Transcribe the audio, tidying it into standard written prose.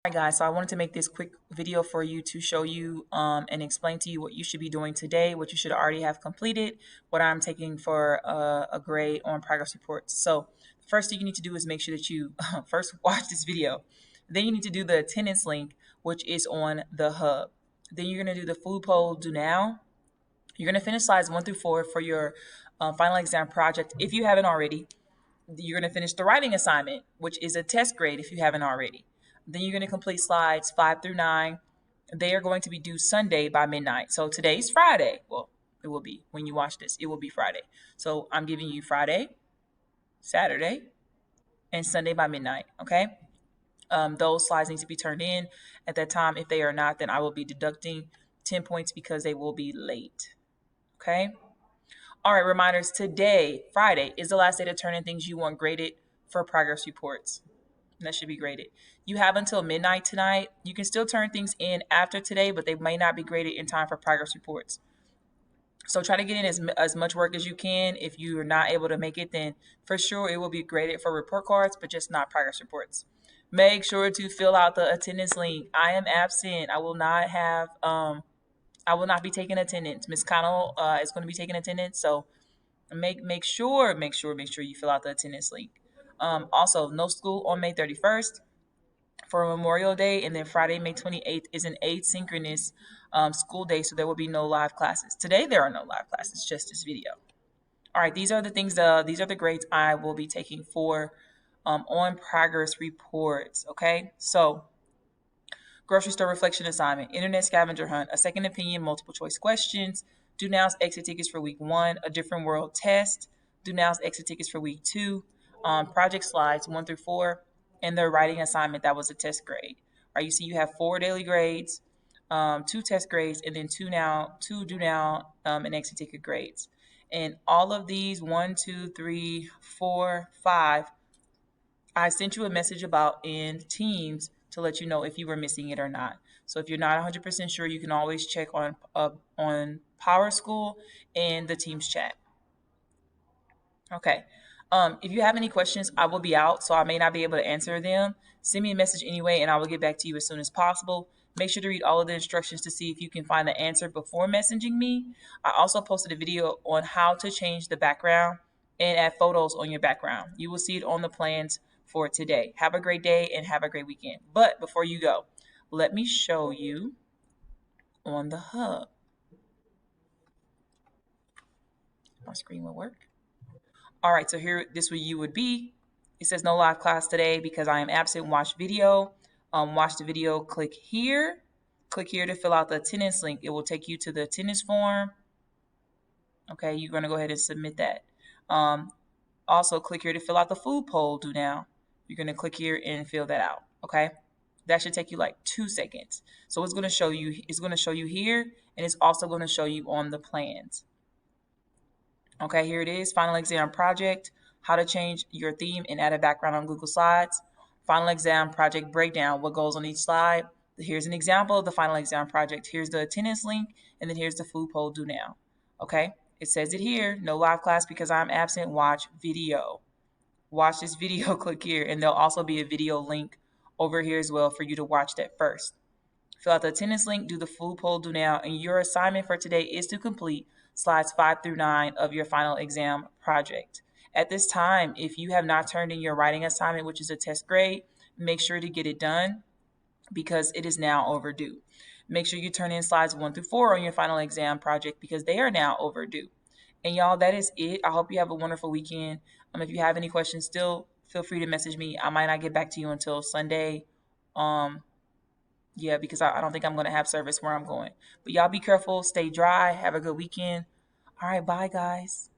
Hi guys, so I wanted to make this quick video for you to show you and explain to you what you should be doing today, what you should already have completed, what I'm taking for a grade on progress reports. So the first thing you need to do is make sure that you first watch this video. Then you need to do the attendance link, which is on the hub. Then you're going to do the food poll do now. You're going to finish slides 1 through 4 for your final exam project if you haven't already. You're going to finish the writing assignment, which is a test grade if you haven't already. Then you're going to complete slides 5 through 9. They are going to be due Sunday by midnight. So today's Friday. Well, it will be when you watch this. It will be Friday. So I'm giving you Friday, Saturday, and Sunday by midnight. Okay. Those slides need to be turned in at that time. If they are not, then I will be deducting 10 points because they will be late. Okay. All right, reminders. Today, Friday, is the last day to turn in things you want graded for progress reports. That should be graded. You have until midnight tonight. You can still turn things in after today, but they may not be graded in time for progress reports. So try to get in as much work as you can. If you are not able to make it, then for sure it will be graded for report cards, but just not progress reports. Make sure to fill out the attendance link. I am absent. I will not be taking attendance. Miss Connell is going to be taking attendance, so make sure you fill out the attendance link. Also, no school on May 31st for Memorial Day, and then Friday, May 28th is an asynchronous school day, so there will be no live classes. Today, there are no live classes, just this video. All right, these are the things. These are the grades I will be taking for on progress reports. Okay, so grocery store reflection assignment, internet scavenger hunt, a second opinion, multiple choice questions, do now's exit tickets for week 1, a different world test, do now's exit tickets for week 2, project slides 1 through 4, and the writing assignment that was a test grade. All right, you see you have 4 daily grades, 2 test grades, and then 2 do now, and exit ticket grades. And all of these 1, 2, 3, 4, 5, I sent you a message about in Teams to let you know if you were missing it or not. So if you're not 100% sure, you can always check on PowerSchool and the Teams chat. Okay. If you have any questions, I will be out, so I may not be able to answer them. Send me a message anyway, and I will get back to you as soon as possible. Make sure to read all of the instructions to see if you can find the answer before messaging me. I also posted a video on how to change the background and add photos on your background. You will see it on the plans for today. Have a great day and have a great weekend. But before you go, let me show you on the hub. My screen will work. All right, so here, this where you would be. It says no live class today because I am absent. Watch video. Watch the video. Click here. Click here to fill out the attendance link. It will take you to the attendance form. Okay, you're going to go ahead and submit that. Also, click here to fill out the food poll do now. You're going to click here and fill that out. Okay, that should take you like 2 seconds. So it's going to show you. It's going to show you here, and it's also going to show you on the plans. Okay, here it is, final exam project, how to change your theme and add a background on Google Slides. Final exam project breakdown, what goes on each slide. Here's an example of the final exam project. Here's the attendance link, and then here's the food poll do now. Okay, it says it here, no live class because I'm absent, watch video. Watch this video, click here, and there'll also be a video link over here as well for you to watch that first. Fill out the attendance link, do the food poll do now, and your assignment for today is to complete slides 5 through 9 of your final exam project. At this time, if you have not turned in your writing assignment, which is a test grade, make sure to get it done because it is now overdue. Make sure you turn in slides 1 through 4 on your final exam project because they are now overdue. And y'all, that is it. I hope you have a wonderful weekend. If you have any questions, still feel free to message me. I might not get back to you until Sunday. Yeah, because I don't think I'm going to have service where I'm going. But y'all be careful, stay dry, have a good weekend. All right, bye, guys.